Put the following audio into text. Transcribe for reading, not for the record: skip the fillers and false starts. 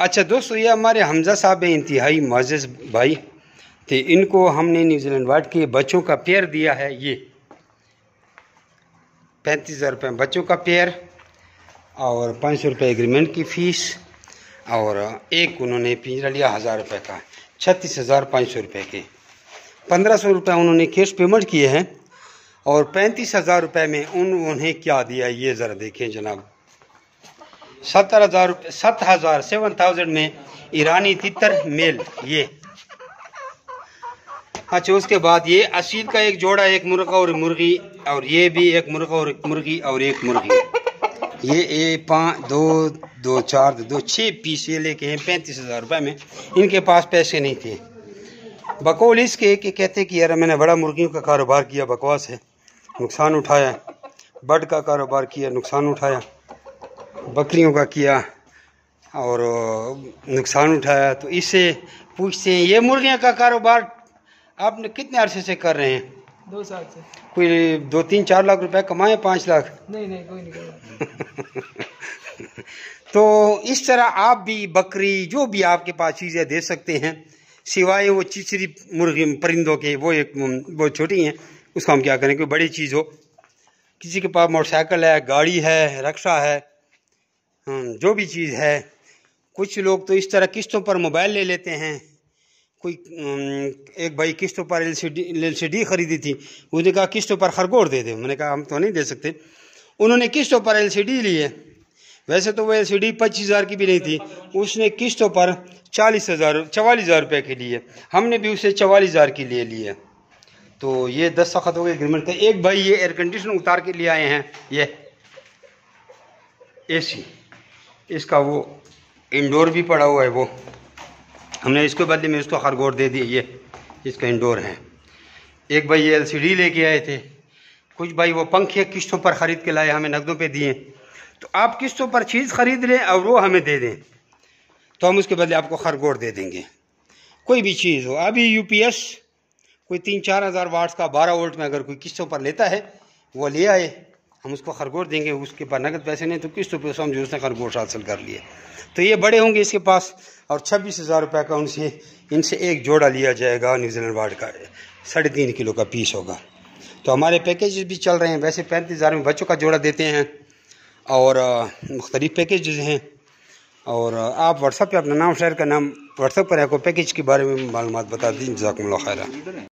अच्छा दोस्तों, ये हमारे हमजा साहब हैं, इंतहाई मुअज़्ज़ज़ भाई थे। इनको हमने न्यूजीलैंड वाइट के बच्चों का पेयर दिया है। ये 35,000 रुपये बच्चों का पेयर और 500 रुपये एग्रीमेंट की फ़ीस, और एक उन्होंने पिंजरा लिया 1000 रुपये का, 36,500 रुपये के। 1500 रुपये उन्होंने कैश पेमेंट किए हैं और 35,000 रुपये में उन्हें क्या दिया ये ज़रा देखें जनाब। 7,000 में ईरानी तितर मेल ये। अच्छा, उसके बाद ये असील का एक जोड़ा, एक मुर्गा और मुर्गी, और ये भी एक मुर्गा और एक मुर्गी और एक मुर्गी। ये 5 2 2 4 2 6 पीस ये लेके हैं 35,000 रुपये में। इनके पास पैसे नहीं थे। बकौल इसके कि कहते कि यार मैंने बड़ा मुर्गियों का कारोबार किया, बकवास है, नुकसान उठाया, बर्ड का कारोबार किया, नुकसान उठाया, बकरियों का किया और नुकसान उठाया। तो इससे पूछते हैं ये मुर्गियों का कारोबार आपने कितने अरसे से कर रहे हैं? 2 साल से। कोई 2-3-4 लाख रुपए कमाए? 5 लाख? नहीं कोई नहीं। तो इस तरह आप भी बकरी जो भी आपके पास चीज़ें दे सकते हैं, सिवाय वो चिचरी मुर्गी परिंदों के, वो छोटी हैं, उसको हम क्या करें। कोई बड़ी चीज़ हो, किसी के पास मोटरसाइकिल है, गाड़ी है, रक्षा है, जो भी चीज़ है। कुछ लोग तो इस तरह किस्तों पर मोबाइल ले लेते हैं। कोई एक भाई किस्तों पर LCD ख़रीदी थी, उसने कहा किस्तों पर खरगोश दे दे। मैंने कहा हम तो नहीं दे सकते। उन्होंने किस्तों पर LCD ली है। वैसे तो वो LCD 25,000 की भी नहीं थी, उसने किस्तों पर 44,000 रुपये की ली है। हमने भी उसे 44,000 की ले ली है। तो ये 10 सख्त हो गए एग्रीमेंट का। एक भाई ये एयर कंडीशनर उतार के ले आए हैं, ये AC, इसका वो इंडोर भी पड़ा हुआ है, वो हमने इसके बदले में इसको खरगोश दे दिए। ये इसका इंडोर है। एक भाई ये LCD लेके आए थे। कुछ भाई वो पंखे किस्तों पर ख़रीद के लाए, हमें नकदों पे दिए। तो आप किस्तों पर चीज़ ख़रीद लें और वो हमें दे दें, तो हम उसके बदले आपको खरगोश दे देंगे। कोई भी चीज़ हो। अभी UPS कोई 3-4 हज़ार वाट्स का 12 वोल्ट में अगर कोई किस्तों पर लेता है, वो ले आए, हम उसको खरगोश देंगे। उसके पास नकद पैसे नहीं तो किस्तों पर समझो उसने खरगोश हासिल कर लिए। तो ये बड़े होंगे इसके पास, और 26,000 रुपये का इनसे एक जोड़ा लिया जाएगा न्यूजीलैंड वार्ड का, 3.5 किलो का पीस होगा। तो हमारे पैकेजेस भी चल रहे हैं। वैसे 35,000 में बच्चों का जोड़ा देते हैं और मुख्तलिफ पैकेजेस हैं। और आप व्हाट्सएप पे अपना नाम शेयर का नाम व्हाट्सएप पर है, को पैकेज के बारे में मालूमात बता दीजिए। जज़ाकुमुल्लाह खैर।